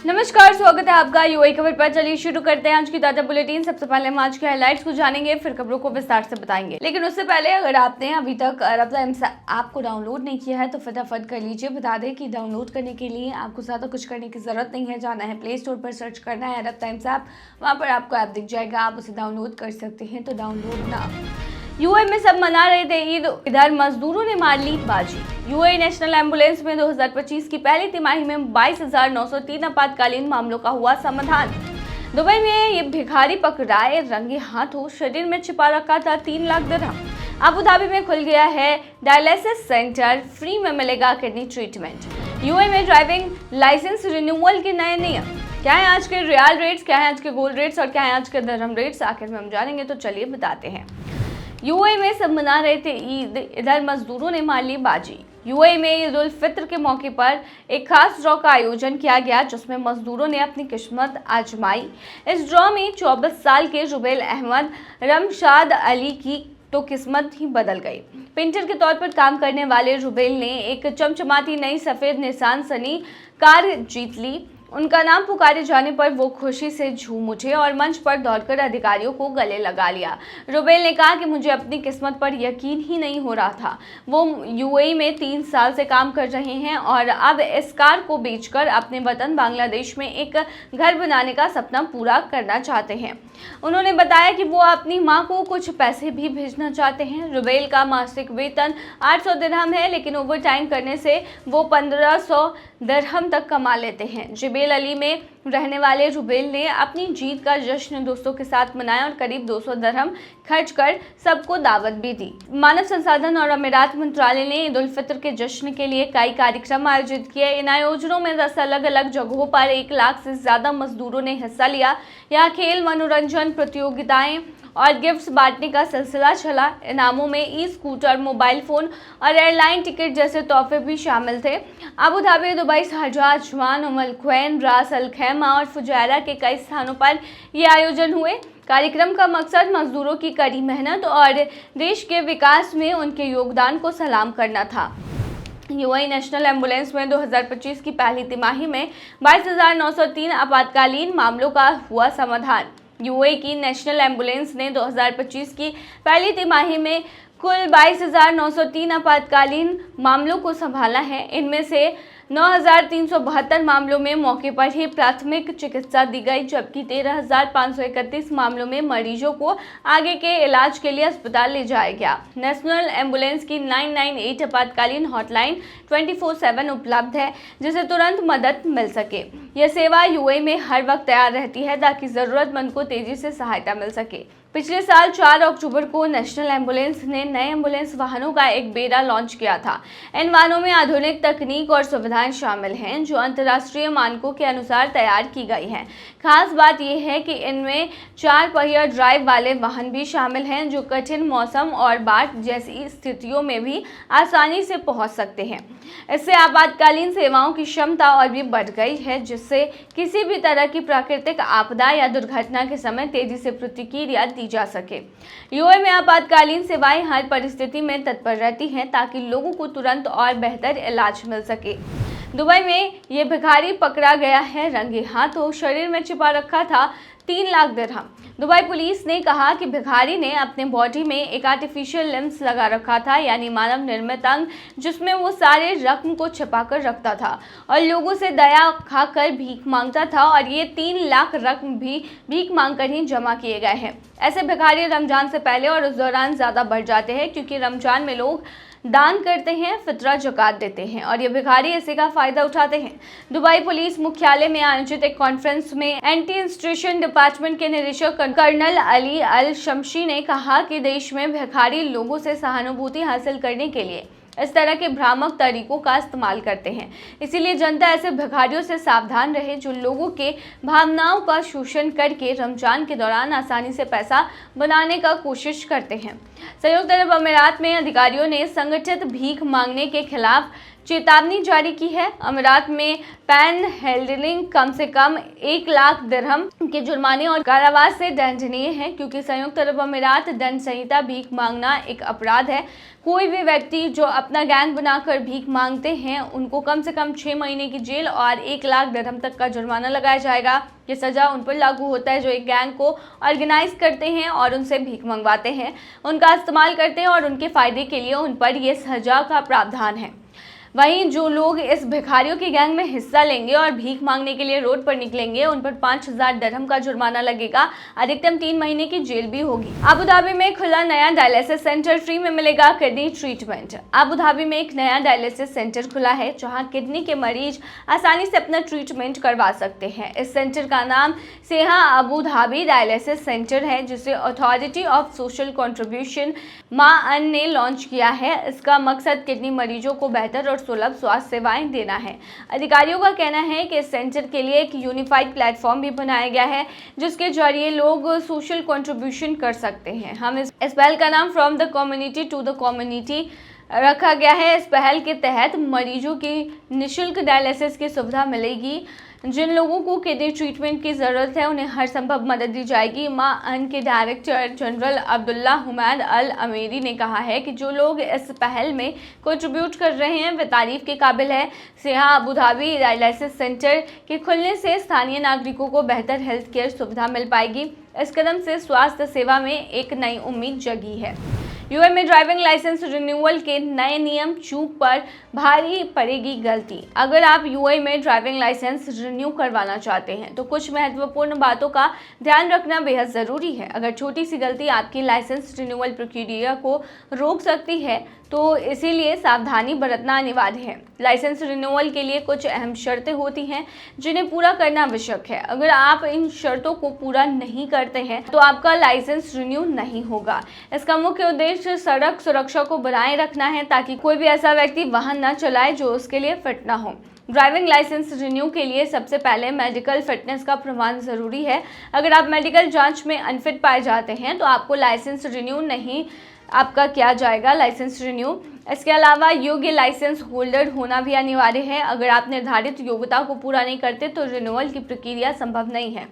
नमस्कार, स्वागत है आपका यूएई खबर पर। चलिए शुरू करते हैं आज की ताजा बुलेटिन। सबसे पहले हम आज के हाइलाइट्स को जानेंगे, फिर खबरों को विस्तार से बताएंगे। लेकिन उससे पहले अगर आपने अभी तक रब टाइम्स ऐप को डाउनलोड नहीं किया है तो फटाफट कर लीजिए। बता दें कि डाउनलोड करने के लिए आपको ज़्यादा कुछ करने की जरूरत नहीं है। जाना है प्ले स्टोर पर, सर्च करना है रब टाइम्स ऐप, वहाँ पर आपको ऐप दिख जाएगा, आप उसे डाउनलोड कर सकते हैं। तो डाउनलोड ना। यूएई में सब मना रहे थे ईद, इधर मजदूरों ने मार ली बाजी। यूएई नेशनल एम्बुलेंस में 2025 की पहली तिमाही में 22,903 आपातकालीन मामलों का हुआ समाधान। दुबई में ये भिखारी पकड़ाए रंगे हाथों, शरीर में छिपा रखा था 3 लाख दिरहम। अबू धाबी में खुल गया है डायलिसिस सेंटर, फ्री में मिलेगा किडनी ट्रीटमेंट। यूएई में ड्राइविंग लाइसेंस रिन्यूअल के नए नियम। क्या है आज के रियल रेट्स, क्या है आज के गोल्ड रेट्स और क्या है आज के दिरहम रेट्स, आखिर में हम जानेंगे। तो चलिए बताते हैं। यूएई में सब मना रहे थे ईद, इधर मजदूरों ने मार ली बाजी। यूएई में ईद उल फित्र के मौके पर एक खास ड्रॉ का आयोजन किया गया जिसमें मजदूरों ने अपनी किस्मत आजमाई। इस ड्रॉ में 24 साल के जुबैल अहमद रमशाद अली की तो किस्मत ही बदल गई। पेंटर के तौर पर काम करने वाले जुबैल ने एक चमचमाती नई सफेद निसान सनी कार जीत ली। उनका नाम पुकारे जाने पर वो खुशी से झूम उठे और मंच पर दौड़कर अधिकारियों को गले लगा लिया। रुबेल ने कहा कि मुझे अपनी किस्मत पर यकीन ही नहीं हो रहा था। वो यूएई में 3 साल से काम कर रहे हैं और अब इस कार को बेचकर अपने वतन बांग्लादेश में एक घर बनाने का सपना पूरा करना चाहते हैं। उन्होंने बताया कि वो अपनी मां को कुछ पैसे भी भेजना चाहते हैं। रुबेल का मासिक वेतन 800 दिरहम है, लेकिन ओवर टाइम करने से वो 1500 दिरहम तक कमा लेते हैं। जुबैल अली में रहने वाले रुबेल ने अपनी जीत का जश्न दोस्तों के साथ मनाया और करीब 200 दिरहम खर्च कर सबको दावत भी दी। मानव संसाधन और अमीरात मंत्रालय ने ईद उल फित्र के जश्न के लिए कई कार्यक्रम आयोजित किए। इन आयोजनों में 10 अलग अलग जगहों पर 1 लाख से ज्यादा मजदूरों ने हिस्सा लिया। यहाँ खेल, मनोरंजन प्रतियोगिताएं और गिफ्ट्स बांटने का सिलसिला चला। इनामों में ई स्कूटर, मोबाइल फोन और एयरलाइन टिकट जैसे तोहफे भी शामिल थे। Abu Dhabi, Dubai, Sharjah, Ajman, Umm Al Quwain, Ras Al खैमा और फुजैरा के कई स्थानों पर ये आयोजन हुए। कार्यक्रम का मकसद मजदूरों की कड़ी मेहनत और देश के विकास में उनके योगदान को सलाम करना था। यूएई नेशनल एम्बुलेंस में 2025 की पहली तिमाही में 22,903 आपातकालीन मामलों का हुआ समाधान। यूएई की नेशनल एम्बुलेंस ने 2025 की पहली तिमाही में कुल 22,903 आपातकालीन मामलों को संभाला है। इनमें से 9,372 मामलों में मौके पर ही प्राथमिक चिकित्सा दी गई, जबकि 13,531 मामलों में मरीजों को आगे के इलाज के लिए अस्पताल ले जाया गया। नेशनल एम्बुलेंस की 998 आपातकालीन हॉटलाइन 24/7 उपलब्ध है, जिसे तुरंत मदद मिल सके। यह सेवा यूएई में हर वक्त तैयार रहती है ताकि जरूरतमंद को तेजी से सहायता मिल सके। पिछले साल 4 अक्टूबर को नेशनल एम्बुलेंस ने नए एम्बुलेंस वाहनों का एक बेड़ा लॉन्च किया था। इन वाहनों में आधुनिक तकनीक और सुविधाएं शामिल हैं जो अंतर्राष्ट्रीय मानकों के अनुसार तैयार की गई हैं। खास बात यह है कि इनमें 4 पहिया ड्राइव वाले वाहन भी शामिल हैं जो कठिन मौसम और बाढ़ जैसी स्थितियों में भी आसानी से पहुंच सकते हैं। इससे आपातकालीन सेवाओं की क्षमता और भी बढ़ गई है, जिससे किसी भी तरह की प्राकृतिक आपदा या दुर्घटना के समय तेजी से प्रतिक्रिया दी जा सके। यूएई में आपातकालीन सेवाएं हर परिस्थिति में तत्पर रहती हैं ताकि लोगों को तुरंत और बेहतर इलाज मिल सके। दुबई में ये भिखारी पकड़ा गया है रंगे हाथों, शरीर में छिपा रखा था 3 लाख दिरहम। दुबई पुलिस ने कहा कि भिखारी ने अपने बॉडी में एक आर्टिफिशियल लिम्स लगा रखा था, यानी मानव निर्मित अंग, जिसमें वो सारे रकम को छिपा कर रखता था और लोगों से दया खाकर भीख मांगता था। और ये 3 लाख रकम भी भीख मांगकर ही जमा किए गए हैं। ऐसे भिखारी रमजान से पहले और उस दौरान ज्यादा बढ़ जाते हैं, क्योंकि रमजान में लोग दान करते हैं, फितरा ज़कात देते हैं और ये भिखारी इसी का फायदा उठाते हैं। दुबई पुलिस मुख्यालय में आयोजित एक कॉन्फ्रेंस में एंटी इंस्टीट्यूशन डिपार्टमेंट के निदेशक कर्नल अली अल शमशी ने कहा कि देश में भिखारी लोगों से सहानुभूति हासिल करने के लिए इस तरह के भ्रामक तरीकों का इस्तेमाल करते हैं। इसीलिए जनता ऐसे भिखारियों से सावधान रहे जो लोगों के भावनाओं का शोषण करके रमजान के दौरान आसानी से पैसा बनाने का कोशिश करते हैं। संयुक्त अरब अमीरात में अधिकारियों ने संगठित भीख मांगने के खिलाफ चेतावनी जारी की है। अमीरात में पैन हैंडलिंग कम से कम 1 लाख दिरहम के जुर्माने और कारावास से दंडनीय है, क्योंकि संयुक्त अरब अमीरात दंड संहिता भीख मांगना एक अपराध है। कोई भी व्यक्ति जो अपना गैंग बनाकर भीख मांगते हैं उनको कम से कम 6 महीने की जेल और 1 लाख दिरहम तक का जुर्माना लगाया जाएगा। ये सजा उन पर लागू होता है जो एक गैंग को ऑर्गेनाइज करते हैं और उनसे भीख मंगवाते हैं, उनका इस्तेमाल करते हैं और उनके फायदे के लिए उन पर यह सजा का प्रावधान है। वहीं जो लोग इस भिखारियों की गैंग में हिस्सा लेंगे और भीख मांगने के लिए रोड पर निकलेंगे उन पर 5000 दिरहम का जुर्माना लगेगा, अधिकतम 3 महीने की जेल भी होगी। अबू धाबी में खुला नया डायलिसिस सेंटर, फ्री में मिलेगा किडनी ट्रीटमेंट। अबू धाबी में एक नया डायलिसिस सेंटर खुला है जहां किडनी के मरीज आसानी से अपना ट्रीटमेंट करवा सकते हैं। इस सेंटर का नाम सेहा अबू धाबी डायलिसिस सेंटर है, जिसे authority of social contribution (MAAN) ने लॉन्च किया है। इसका मकसद किडनी मरीजों को बेहतर और सुलभ स्वास्थ्य सेवाएं देना है। अधिकारियों का कहना है कि इस सेंटर के लिए एक यूनिफाइड प्लेटफॉर्म भी बनाया गया है जिसके जरिए लोग सोशल कंट्रीब्यूशन कर सकते हैं। हम इस पहल का नाम from the community to the community रखा गया है। इस पहल के तहत मरीजों की निःशुल्क डायलिसिस की सुविधा मिलेगी। जिन लोगों को किडनी ट्रीटमेंट की ज़रूरत है उन्हें हर संभव मदद दी जाएगी। MAAN के डायरेक्टर जनरल अब्दुल्ला हुमैद अल अमीरी ने कहा है कि जो लोग इस पहल में कंट्रीब्यूट कर रहे हैं वे तारीफ के काबिल है। सेहा अबू धाबी डायलिसिस सेंटर के खुलने से स्थानीय नागरिकों को बेहतर हेल्थ केयर सुविधा मिल पाएगी। इस कदम से स्वास्थ्य सेवा में एक नई उम्मीद जगी है। यूएई में ड्राइविंग लाइसेंस रिन्यूअल के नए नियम चूक पर भारी पड़ेगी गलती। अगर आप यूएई में ड्राइविंग लाइसेंस रिन्यू करवाना चाहते हैं तो कुछ महत्वपूर्ण बातों का ध्यान रखना बेहद ज़रूरी है। अगर छोटी सी गलती आपकी लाइसेंस रिन्यूअल प्रक्रिया को रोक सकती है तो इसीलिए सावधानी बरतना अनिवार्य है। लाइसेंस रिन्यूअल के लिए कुछ अहम शर्तें होती हैं जिन्हें पूरा करना आवश्यक है। अगर आप इन शर्तों को पूरा नहीं करते हैं तो आपका लाइसेंस रिन्यू नहीं होगा। इसका मुख्य उद्देश्य सड़क सुरक्षा को बनाए रखना है ताकि कोई भी ऐसा व्यक्ति वाहन न चलाए जो उसके लिए फिट ना हो। ड्राइविंग लाइसेंस रिन्यू के लिए सबसे पहले मेडिकल फिटनेस का प्रमाण जरूरी है। अगर आप मेडिकल जांच में अनफिट पाए जाते हैं तो आपको लाइसेंस रिन्यू नहीं आपका किया जाएगा लाइसेंस रिन्यू। इसके अलावा योग्य लाइसेंस होल्डर होना भी अनिवार्य है। अगर आप निर्धारित योग्यता को पूरा नहीं करते तो रिन्यूअल की प्रक्रिया संभव नहीं है।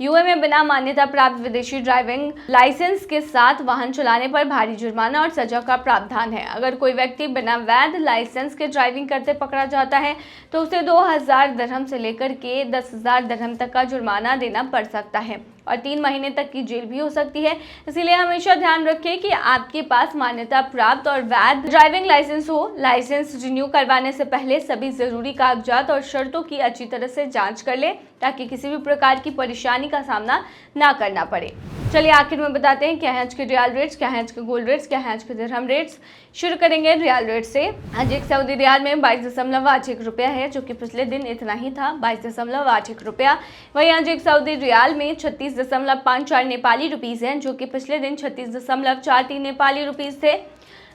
यूएई में बिना मान्यता प्राप्त विदेशी ड्राइविंग लाइसेंस के साथ वाहन चलाने पर भारी जुर्माना और सजा का प्रावधान है। अगर कोई व्यक्ति बिना वैध लाइसेंस के ड्राइविंग करते पकड़ा जाता है तो उसे 2000 दिरहम से लेकर के 10,000 दिरहम तक का जुर्माना देना पड़ सकता है और 3 महीने तक की जेल भी हो सकती है। इसीलिए हमेशा ध्यान रखें कि आपके पास मान्यता प्राप्त और वैध ड्राइविंग लाइसेंस हो। लाइसेंस रिन्यू करवाने से पहले सभी जरूरी कागजात और शर्तों की अच्छी तरह से जांच कर लें ताकि किसी भी प्रकार की परेशानी का सामना ना करना पड़े। चलिए आखिर में बताते हैं क्या है आज के रियाल रेट्स, क्या है आज के गोल्ड रेट्स, क्या है आज के दिरहम रेट्स। शुरू करेंगे रियाल रेट से। आज एक सऊदी रियाल में 22.81 रुपया है जो कि पिछले दिन इतना ही था, 22.81 रुपया। वहीं आज एक सऊदी रियाल में 36.54 नेपाली रुपीज़ हैं जो कि पिछले दिन 36.43 नेपाली रुपीज़ थे।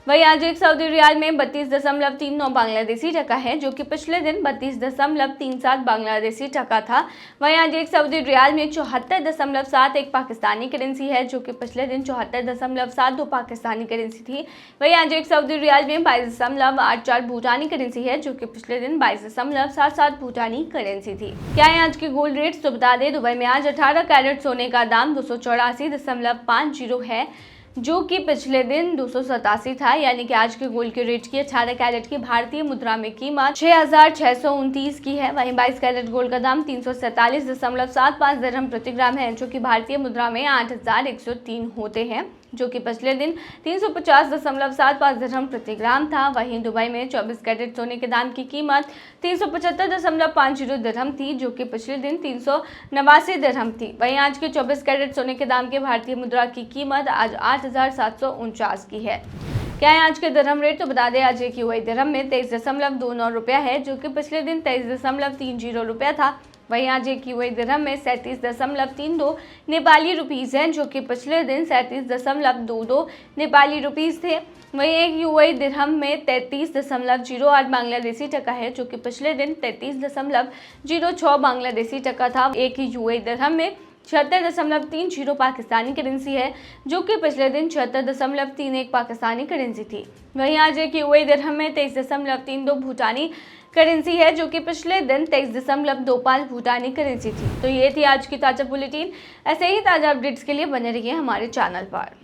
वहीं आज एक सऊदी रियाल में 32.39 बांग्लादेशी टका है जो कि पिछले दिन 32.37 बांग्लादेशी टका था। वहीं आज एक सऊदी रियाल में 74.71 पाकिस्तानी करेंसी है जो कि पिछले दिन 74.72 पाकिस्तानी करेंसी थी। वहीं आज एक सऊदी रियाल में 22.84 भूटानी करेंसी है जो कि पिछले दिन 22.77 भूटानी करेंसी थी। क्या है आज के गोल्ड रेट्स तो बता दें। दुबई में आज 18 कैरेट सोने का दाम 284.50 है जो कि पिछले दिन 287 था, यानी कि आज के गोल्ड के रेट की 18 कैरेट की भारतीय मुद्रा में कीमत 6,629 की है। वहीं 22 कैरेट गोल्ड का दाम 347.75 दिरहम प्रति ग्राम है जो कि भारतीय मुद्रा में 8,103 होते हैं जो कि पिछले दिन 350.75 दिरहम प्रति ग्राम था। वहीं दुबई में 24 कैरेट सोने के दाम की कीमत 375.50 दिरहम थी जो कि पिछले दिन 389 दिरहम थी। वहीं आज के 24 कैरेट सोने के दाम के भारतीय मुद्रा की कीमत आज 8,749 की है। क्या है आज के दिरहम रेट तो बता दें। आज एक यूएई दिरहम में 23.29 रुपया है जो कि पिछले दिन 23.30 रुपया था। वहीं आज एक यूएई दिरहम में 37.32 नेपाली रुपीज़ हैं जो कि पिछले दिन 37.22 नेपाली रुपीज़ थे। वहीं एक यूएई दिरहम में 33.08 बांग्लादेशी टका है जो कि पिछले दिन 33.06 बांग्लादेशी टका था। एक यूएई दिरहम में 76.30 पाकिस्तानी करेंसी है, जो कि पिछले दिन 76.31 पाकिस्तानी करेंसी थी। वहीं आज एक यूएई दिरहम में 23.32 भूटानी करेंसी है, जो कि पिछले दिन 23.25 भूटानी करेंसी थी। तो ये थी आज की ताज़ा बुलेटिन। ऐसे ही ताज़ा अपडेट्स के लिए बने रहिए हमारे चैनल पर।